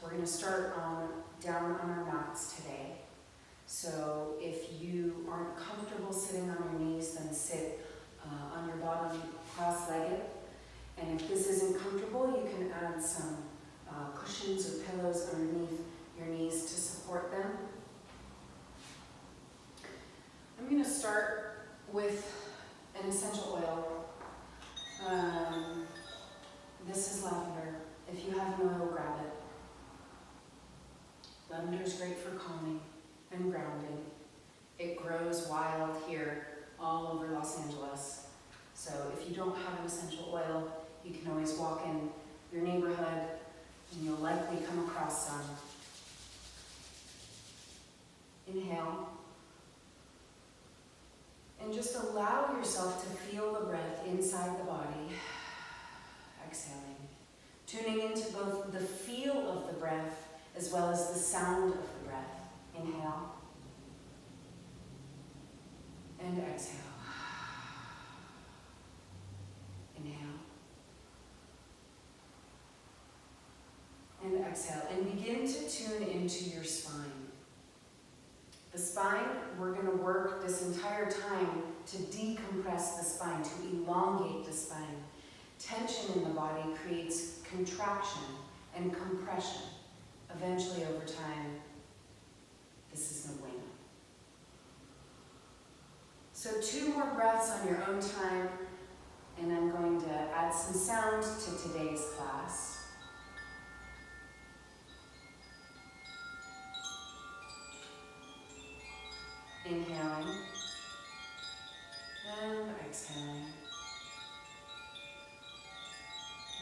we're gonna start down on our mats today. So if you aren't comfortable sitting on your knees, then sit on your bottom cross-legged. And if this isn't comfortable, you can add some cushions or pillows underneath your knees to support them. I'm gonna start with an essential oil. This is lavender. If you have an oil, grab it. Lavender is great for calming and grounding. It grows wild here all over Los Angeles. So if you don't have an essential oil, you can always walk in your neighborhood and you'll likely come across some. Inhale. And just allow yourself to feel the breath inside the body. Exhaling. Tuning into both the feel of the breath as well as the sound of the breath. Inhale. And exhale. Inhale. And exhale. And begin to tune into your spine. The spine, we're going to work this entire time to decompress the spine, to elongate the spine. Tension in the body creates contraction and compression. Eventually, over time, this is no bueno. So 2 more breaths on your own time, and I'm going to add some sound to today's class. Inhaling and exhaling.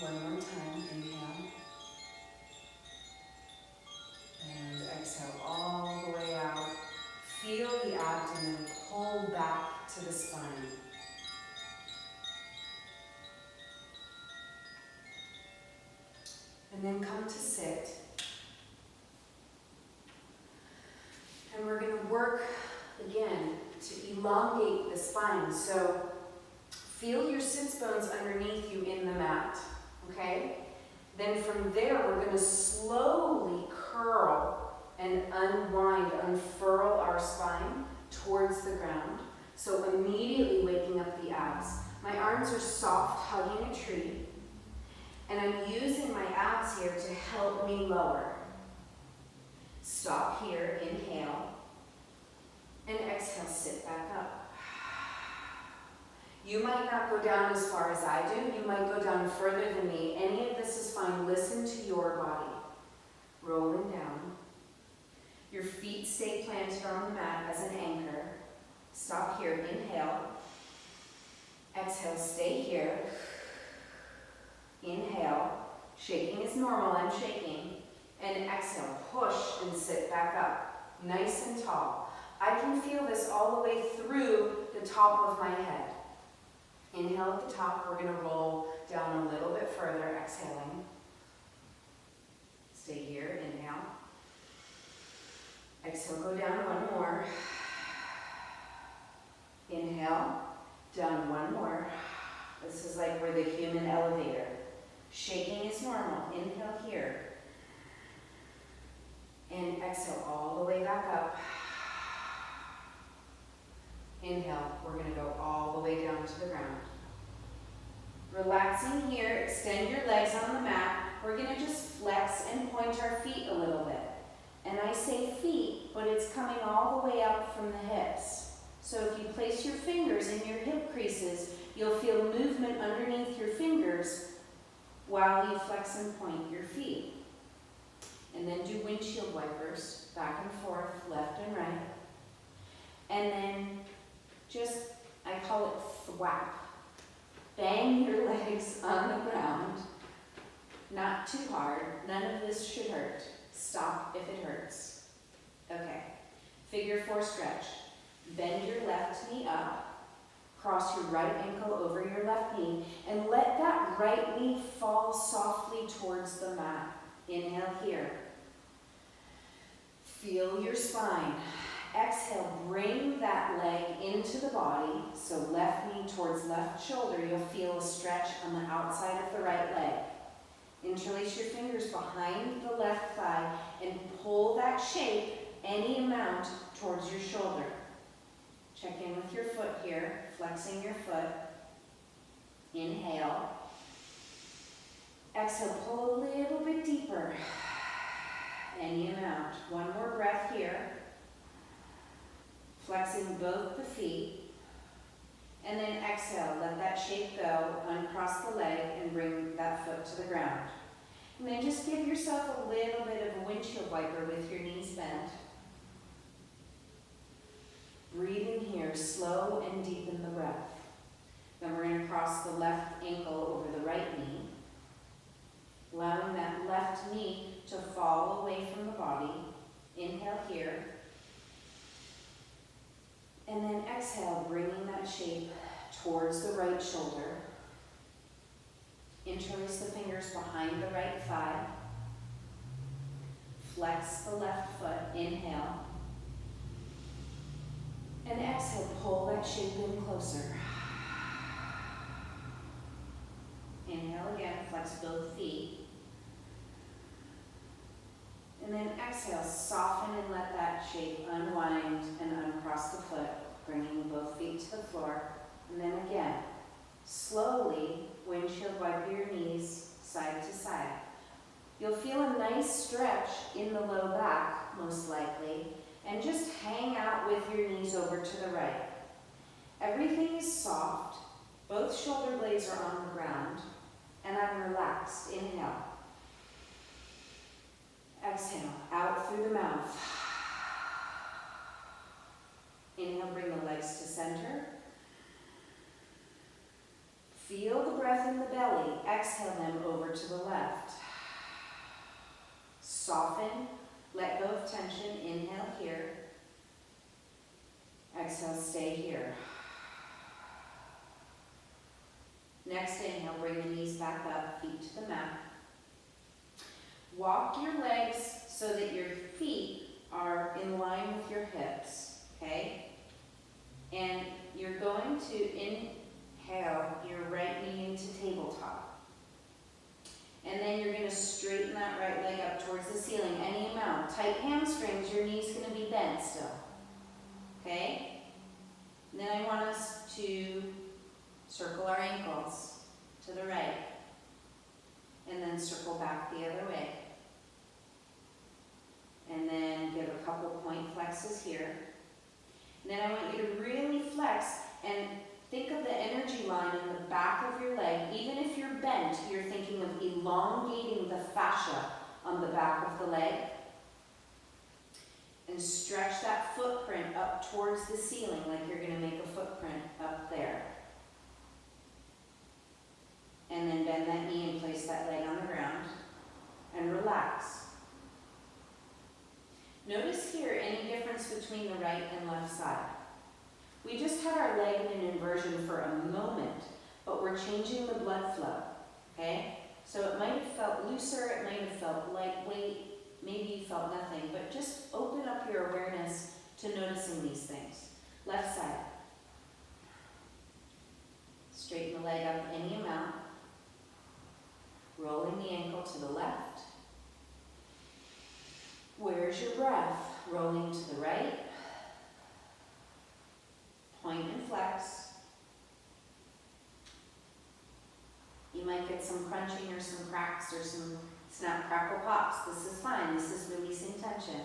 One more time, inhale. And exhale all the way out. Feel the abdomen pull back to the spine. And then come to sit. And we're going to work again to elongate the spine. So feel your sits bones underneath you in the mat. Okay? Then from there, we're going to slowly curl and unwind, unfurl our spine towards the ground. So immediately waking up the abs. My arms are soft, hugging a tree. And I'm using my abs here to help me lower. Stop here, inhale. And exhale, sit back up. You might not go down as far as I do. You might go down further than me. Any of this is fine. Listen to your body. Rolling down. Your feet stay planted on the mat as an anchor. Stop here. Inhale. Exhale. Stay here. Inhale. Shaking is normal. I'm shaking. And exhale. Push and sit back up. Nice and tall. I can feel this all the way through the top of my head. Inhale at the top, we're going to roll down a little bit further, exhaling. Stay here, inhale. Exhale, go down one more. Inhale, down one more. This is like we're the human elevator. Shaking is normal. Inhale here. And exhale all the way back up. Inhale, we're going to go all the way down to the ground. Relaxing here, extend your legs on the mat. We're going to just flex and point our feet a little bit. And I say feet, but it's coming all the way up from the hips. So if you place your fingers in your hip creases, you'll feel movement underneath your fingers while you flex and point your feet. And then do windshield wipers, back and forth, left and right. And then just, I call it thwap. Bang your legs on the ground. Not too hard. None of this should hurt. Stop if it hurts. Okay. Figure 4 stretch. Bend your left knee up. Cross your right ankle over your left knee. And let that right knee fall softly towards the mat. Inhale here. Feel your spine. Exhale, bring that leg into the body. So left knee towards left shoulder. You'll feel a stretch on the outside of the right leg. Interlace your fingers behind the left thigh and pull that shape any amount towards your shoulder. Check in with your foot here, flexing your foot. Inhale. Exhale, pull a little bit deeper. Any amount. One more breath here. Flexing both the feet. And then exhale, let that shape go, uncross the leg, and bring that foot to the ground. And then just give yourself a little bit of a windshield wiper with your knees bent. Breathing here, slow and deepen the breath. Then we're going to cross the left ankle over the right knee, allowing that left knee to fall away from the body. Inhale here. And then exhale, bringing that shape towards the right shoulder. Interlace the fingers behind the right thigh. Flex the left foot. Inhale. And exhale, pull that shape in closer. Inhale again, flex both feet. And then exhale, soften and let that shape unwind and uncross the foot, bringing both feet to the floor. And then again, slowly windshield wiper your knees side to side. You'll feel a nice stretch in the low back, most likely, and just hang out with your knees over to the right. Everything is soft. Both shoulder blades are on the ground, and I'm relaxed. Inhale. Exhale, out through the mouth. Inhale, bring the legs to center. Feel the breath in the belly. Exhale them over to the left. Soften, let go of tension. Inhale here. Exhale, stay here. Next inhale, bring the knees back up, feet to the mat. Walk your legs so that your feet are in line with your hips, okay? And you're going to inhale your right knee into tabletop. And then you're going to straighten that right leg up towards the ceiling, any amount. Tight hamstrings, your knee's going to be bent still, okay? And then I want us to circle our ankles to the right, and then circle back the other way. And then give a couple point flexes here. And then I want you to really flex and think of the energy line in the back of your leg. Even if you're bent, you're thinking of elongating the fascia on the back of the leg. And stretch that footprint up towards the ceiling like you're going to make a footprint up there. And then bend that knee and place that leg on the ground. And relax. Notice here any difference between the right and left side. We just had our leg in an inversion for a moment, but we're changing the blood flow, okay? So it might have felt looser, it might have felt lightweight, maybe you felt nothing, but just open up your awareness to noticing these things. Left side. Straighten the leg up any amount. Rolling the ankle to the left. Where's your breath? Rolling to the right. Point and flex. You might get some crunching or some cracks or some snap, crackle, pops. This is fine. This is releasing tension.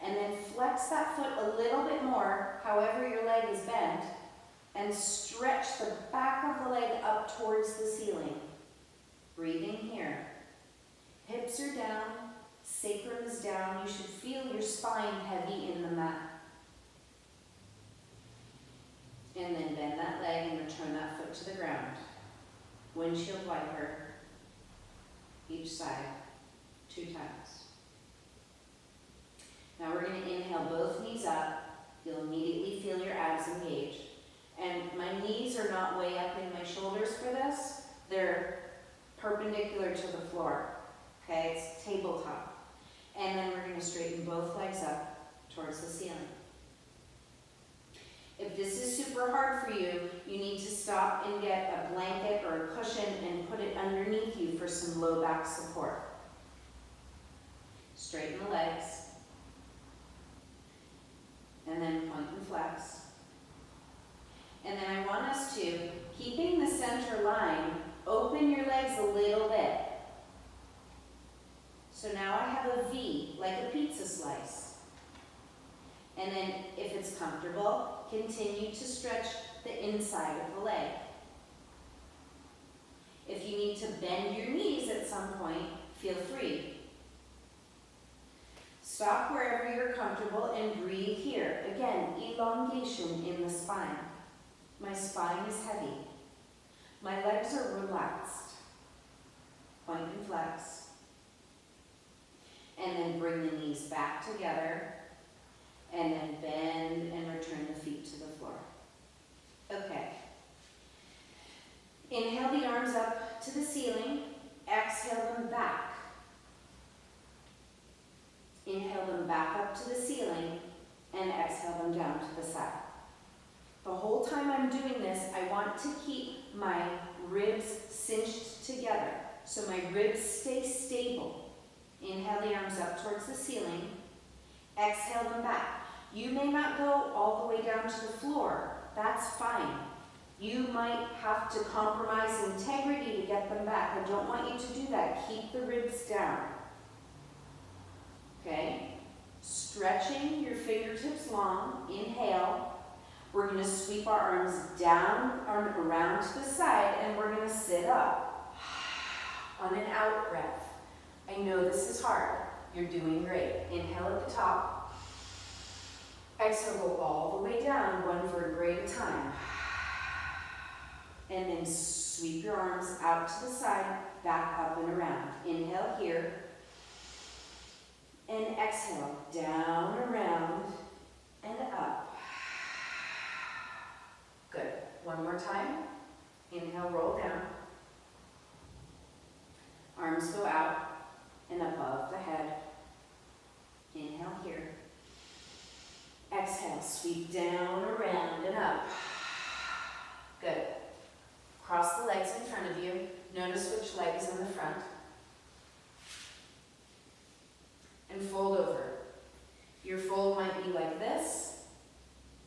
And then flex that foot a little bit more, however your leg is bent, and stretch the back of the leg up towards the ceiling. Breathing here. Hips are down. Sacrum is down. You should feel your spine heavy in the mat. And then bend that leg and return that foot to the ground. Windshield wiper. Each side. 2 times. Now we're going to inhale both knees up. You'll immediately feel your abs engage. And my knees are not way up in my shoulders for this. They're perpendicular to the floor. Okay, it's tabletop. And then we're going to straighten both legs up towards the ceiling. If this is super hard for you, you need to stop and get a blanket or a cushion and put it underneath you for some low back support. Straighten the legs. And then point and flex. And then I want us to, keeping the center line, open your legs a little bit. So now I have a V, like a pizza slice. And then, if it's comfortable, continue to stretch the inside of the leg. If you need to bend your knees at some point, feel free. Stop wherever you're comfortable and breathe here. Again, elongation in the spine. My spine is heavy. My legs are relaxed. Point and flex. And then bring the knees back together. And then bend and return the feet to the floor. Okay. Inhale the arms up to the ceiling. Exhale them back. Inhale them back up to the ceiling and exhale them down to the side. The whole time I'm doing this, I want to keep my ribs cinched together so my ribs stay stable. Inhale the arms up towards the ceiling. Exhale them back. You may not go all the way down to the floor. That's fine. You might have to compromise integrity to get them back. I don't want you to do that. Keep the ribs down. Okay? Stretching your fingertips long. Inhale. We're going to sweep our arms down and around to the side, and we're going to sit up on an out breath. I know this is hard. You're doing great. Inhale at the top. Exhale, go all the way down, one vertebrae at a time. And then sweep your arms out to the side, back up and around. Inhale here. And exhale, down, around, and up. Good. One more time. Inhale, roll down. Arms go out and above the head. Inhale here. Exhale, sweep down, around, and up. Good. Cross the legs in front of you. Notice which leg is in the front. And fold over. Your fold might be like this,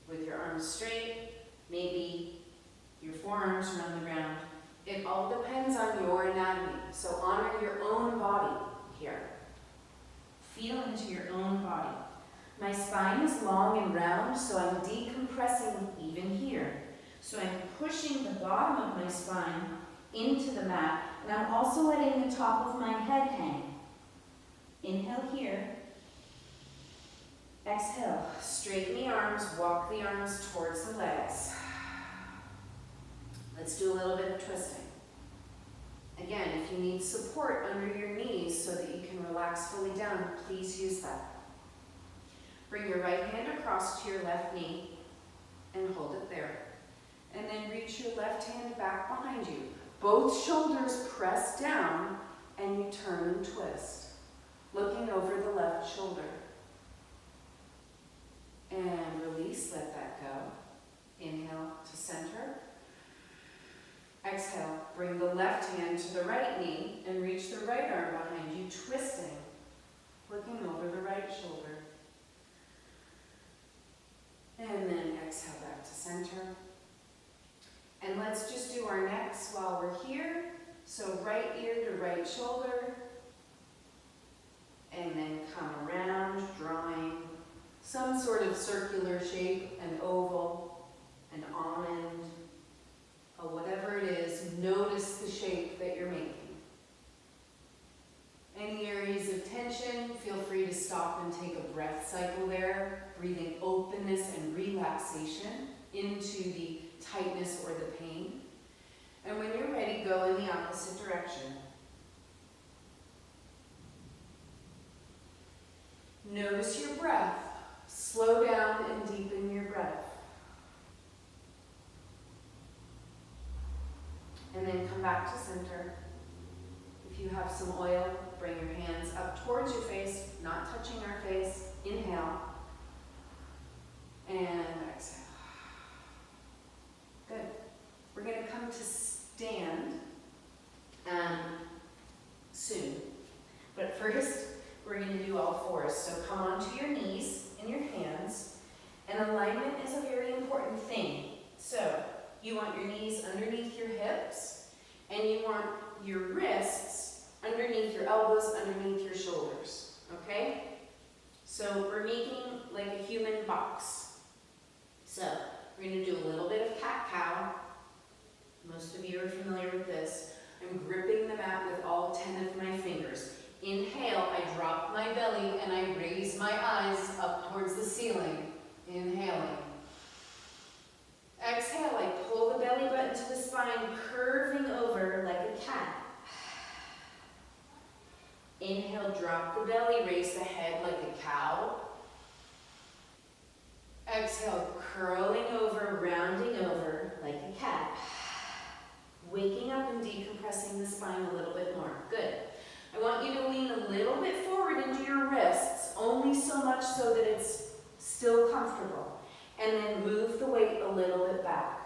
with your arms straight. Maybe your forearms are on the ground. It all depends on your anatomy. So honor your own body here. Feel into your own body. My spine is long and round, so I'm decompressing even here. So I'm pushing the bottom of my spine into the mat, and I'm also letting the top of my head hang. Inhale here. Exhale. Straighten the arms, walk the arms towards the legs. Let's do a little bit of twisting. Again, if you need support under your knees so that you can relax fully down, please use that. Bring your right hand across to your left knee and hold it there. And then reach your left hand back behind you. Both shoulders press down and you turn and twist, looking over the left shoulder. And release, let that go. Inhale to center. Exhale, bring the left hand to the right knee and reach the right arm behind you, twisting, looking over the right shoulder. And then exhale back to center. And let's just do our necks while we're here. So right ear to right shoulder. And then come around, drawing some sort of circular shape, an oval, an almond, whatever it is. Notice the shape that you're making. Any areas of tension, feel free to stop and take a breath cycle there, breathing openness and relaxation into the tightness or the pain. And when you're ready, go in the opposite direction. Notice your breath. Slow down and deepen your breath. And then come back to center. If you have some oil, bring your hands up towards your face, not touching our face. Inhale. And exhale. Good. We're going to come to stand. But first, we're going to do all fours. So come onto your knees and your hands. And alignment is a very important thing. So you want your knees underneath your hips, and you want your wrists underneath your elbows, underneath your shoulders. Okay? So we're making like a human box. So we're going to do a little bit of cat-cow. Most of you are familiar with this. I'm gripping the mat with all 10 of my fingers. Inhale, I drop my belly and I raise my eyes up towards the ceiling. Inhaling. Exhale, I pull the belly button to the spine, curving over like a cat. Inhale, drop the belly, raise the head like a cow. Exhale, curling over, rounding over like a cat. Waking up and decompressing the spine a little bit more. Good. I want you to lean a little bit forward into your wrists, only so much so that it's still comfortable. And then move the weight a little bit back.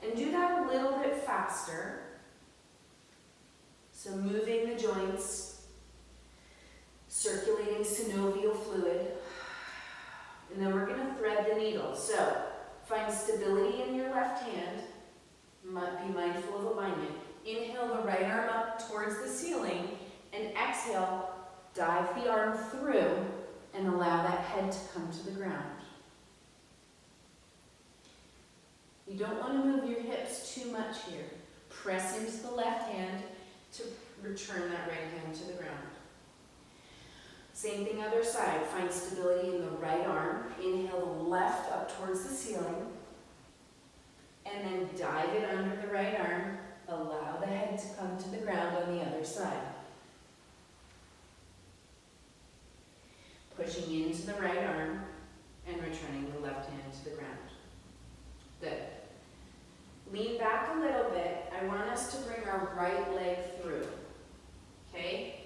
And do that a little bit faster. So moving the joints, circulating synovial fluid. And then we're going to thread the needle. So find stability in your left hand. Be mindful of alignment. Inhale the right arm up towards the ceiling. And exhale, dive the arm through and allow that head to come to the ground. You don't want to move your hips too much here. Press into the left hand to return that right hand to the ground. Same thing other side. Find stability in the right arm. Inhale the left up towards the ceiling. And then dive it under the right arm. Allow the head to come to the ground on the other side. Pushing into the right arm and returning the left hand to the ground. Good. Lean back a little bit. I want us to bring our right leg through. Okay?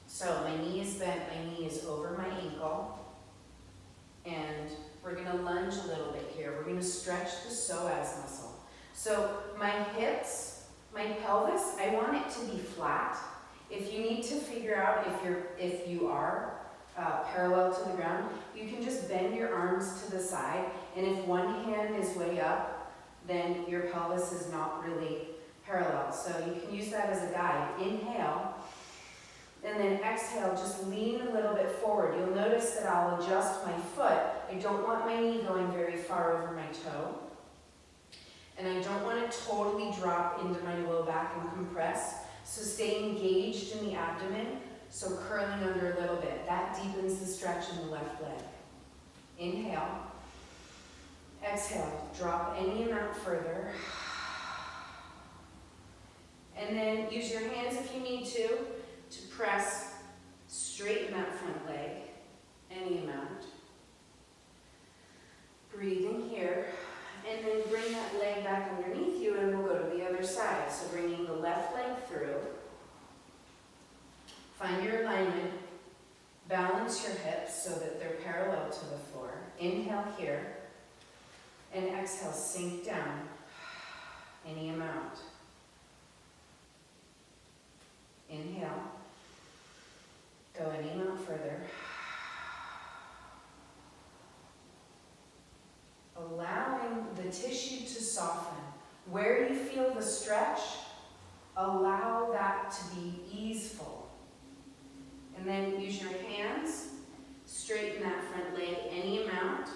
So my knee is bent, my knee is over my ankle. And we're going to lunge a little bit here. We're going to stretch the psoas muscle. So my hips, my pelvis, I want it to be flat. If you need to figure out if you are parallel to the ground, you can just bend your arms to the side, and if one hand is way up, then your pelvis is not really parallel. So you can use that as a guide. Inhale, and then exhale, just lean a little bit forward. You'll notice that I'll adjust my foot. I don't want my knee going very far over my toe, and I don't want to totally drop into my low back and compress. So stay engaged in the abdomen. So curling under a little bit. That deepens the stretch in the left leg. Inhale. Exhale. Drop any amount further. And then use your hands if you need to press, straighten that front leg. Any amount. Breathing here. And then bring that leg back underneath you and we'll go to the other side. So bringing the left leg through. Find your alignment, balance your hips so that they're parallel to the floor. Inhale here, and exhale, sink down any amount. Inhale, go any amount further. Allowing the tissue to soften. Where you feel the stretch, allow that to be easeful. And then use your hands, straighten that front leg any amount.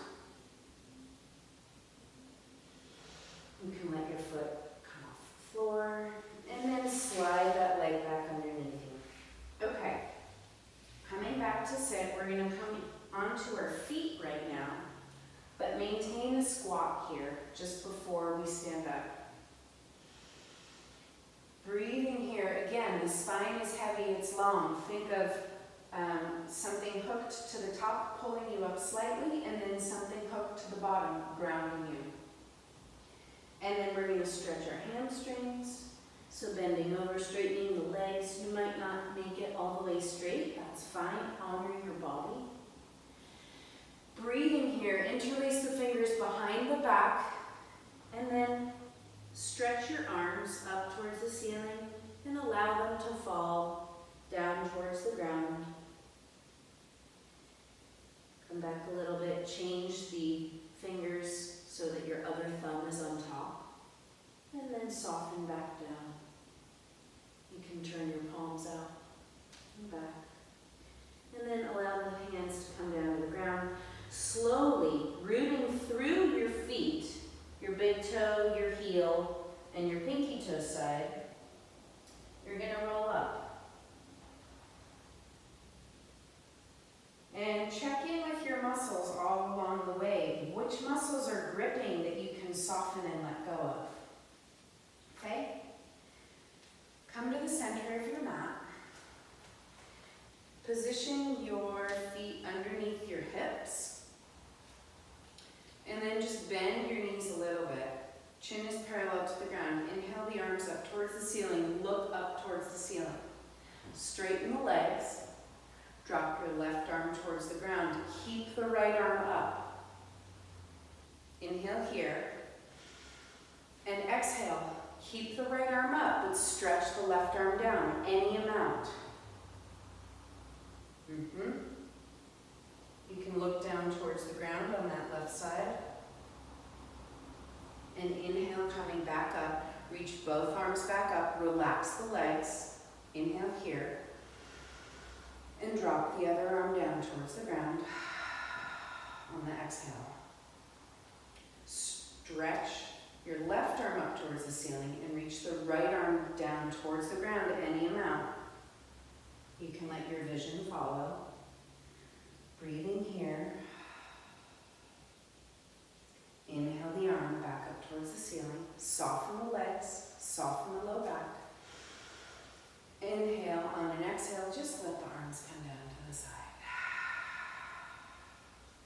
You can let your foot come off the floor, and then slide that leg back underneath you. Okay, coming back to sit, we're going to come onto our feet right now, but maintain a squat here just before we stand up. Breathing here, again, the spine is heavy, it's long. Think of something hooked to the top, pulling you up slightly, and then something hooked to the bottom, grounding you. And then we're going to stretch our hamstrings. So bending over, straightening the legs. You might not make it all the way straight, that's fine. Honor your body. Breathing here, interlace the fingers behind the back, and then stretch your arms up towards the ceiling and allow them to fall down towards the ground. back a little bit. Change the fingers so that your other thumb is on top. And then soften back down. You can turn your palms out and back. And then allow the hands to come down to the ground. Slowly rooting through your feet, your big toe, your heel, and your pinky toe side, you're going to roll up. And check in with your muscles all along the way. Which muscles are gripping that you can soften and let go of? Okay? Come to the center of your mat. Position your feet underneath your hips. And then just bend your knees a little bit. Chin is parallel to the ground. Inhale the arms up towards the ceiling. Look up towards the ceiling. Straighten the legs. Drop your left arm towards the ground. Keep the right arm up. Inhale here. And exhale. Keep the right arm up, but stretch the left arm down, any amount. You can look down towards the ground on that left side. And inhale, coming back up. Reach both arms back up. Relax the legs. Inhale here. And drop the other arm down towards the ground on the exhale. Stretch your left arm up towards the ceiling and reach the right arm down towards the ground any amount. You can let your vision follow. Breathing here. Inhale the arm back up towards the ceiling. Soften the legs, soften the low back. Inhale on an exhale, just let the arms come down to the side.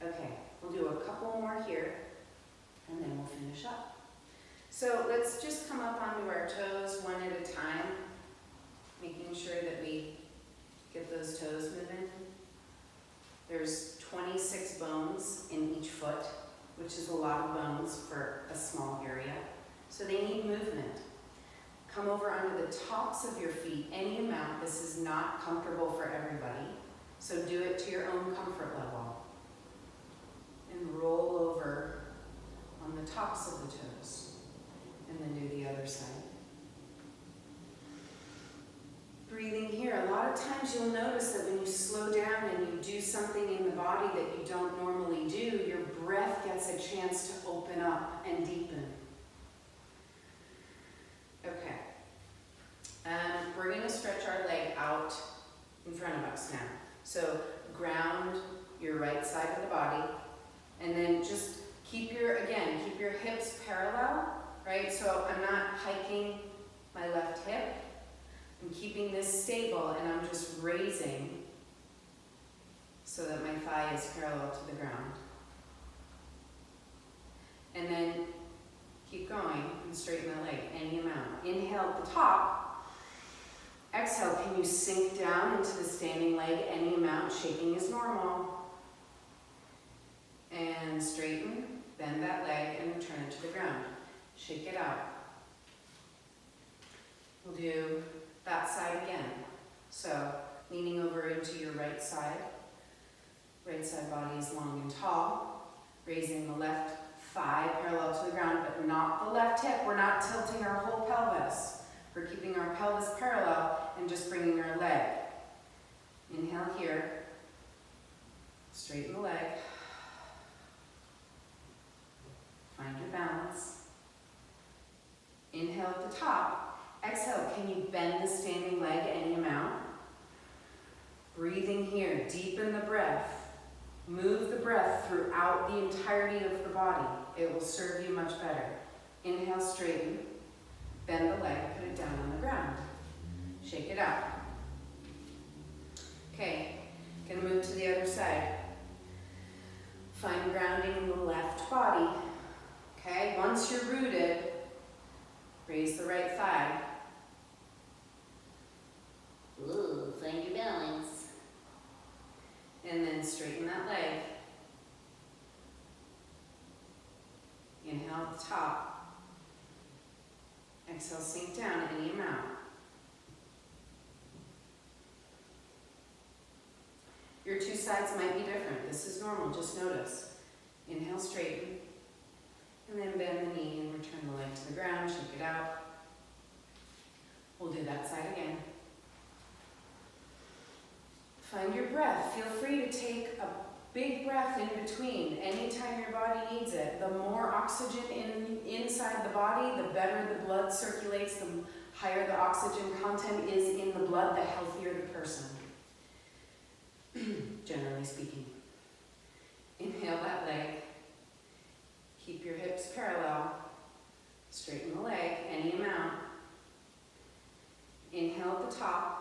Okay, we'll do a couple more here and then we'll finish up. So let's just come up onto our toes one at a time, making sure that we get those toes moving. There's 26 bones in each foot, which is a lot of bones for a small area. So they need movement. Come over onto the tops of your feet, any amount. This is not comfortable for everybody. So do it to your own comfort level. And roll over on the tops of the toes. And then do the other side. Breathing here. A lot of times you'll notice that when you slow down and you do something in the body that you don't normally do, your breath gets a chance to open up and deepen. Okay. We're going to stretch our leg out in front of us now. So ground your right side of the body. And then just keep your hips parallel. Right, so I'm not hiking my left hip. I'm keeping this stable and I'm just raising so that my thigh is parallel to the ground. And then keep going and straighten the leg any amount. Inhale at the top. Exhale, can you sink down into the standing leg any amount? Shaking is normal. And straighten, bend that leg and return it to the ground. Shake it out. We'll do that side again. So leaning over into your right side. Right side body is long and tall. Raising the left thigh parallel to the ground, but not the left hip. We're not tilting our whole pelvis. We're keeping our pelvis parallel and just bringing our leg. Inhale here. Straighten the leg. Find your balance. Inhale at the top. Exhale, can you bend the standing leg any amount? Breathing here, deepen the breath. Move the breath throughout the entirety of the body. It will serve you much better. Inhale, straighten. Bend the leg, put it down on the ground. Shake it out. Okay, gonna move to the other side. Find grounding in the left body. Okay, once you're rooted, raise the right thigh. Ooh, find your balance. And then straighten that leg. Inhale at the top. Exhale, sink down any amount. Your two sides might be different. This is normal, just notice. Inhale, straighten, and then bend the knee and return the leg to the ground, shake it out. We'll do that side again. Find your breath. Feel free to take a big breath in between anytime your body needs it. The more oxygen inside the body, the better the blood circulates, the higher the oxygen content is in the blood, the healthier the person, generally speaking. Inhale that leg. Keep your hips parallel. Straighten the leg, any amount. Inhale at the top.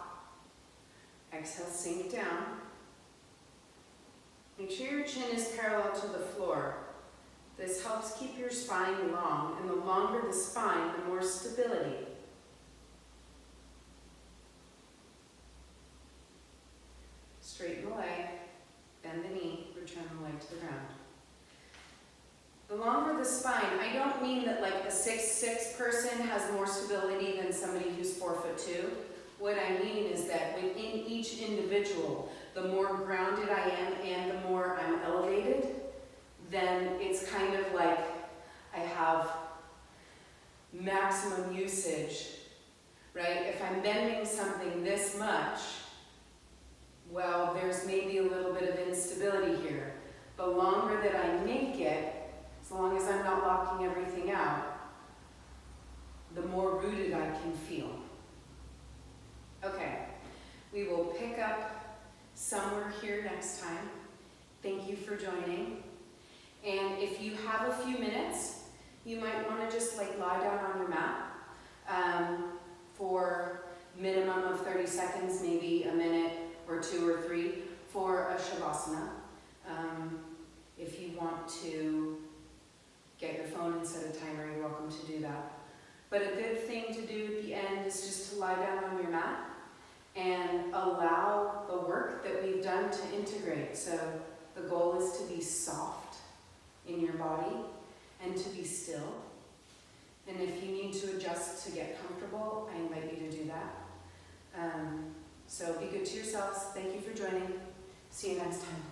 Exhale, sink down. Make sure your chin is parallel to the floor. This helps keep your spine long, and the longer the spine, the more stability. Straighten the leg, bend the knee, return the leg to the ground. The longer the spine, I don't mean that like a 6'6" person has more stability than somebody who's 4'2". What I mean is that within each individual, the more grounded I am and the more I'm elevated, then it's kind of like I have maximum usage, right? If I'm bending something this much, well, there's maybe a little bit of instability here. The longer that I make it, as long as I'm not locking everything out, the more rooted I can feel. Okay, we will pick up somewhere here next time. Thank you for joining. And if you have a few minutes, you might want to just like lie down on your mat for minimum of 30 seconds, maybe a minute or 2 or 3 for a Shavasana. If you want to get your phone and set a timer, you're welcome to do that. But a good thing to do at the end is just to lie down on your mat and allow the work that we've done to integrate. So the goal is to be soft in your body and to be still. And if you need to adjust to get comfortable, I invite you to do that. So be good to yourselves. Thank you for joining. See you next time.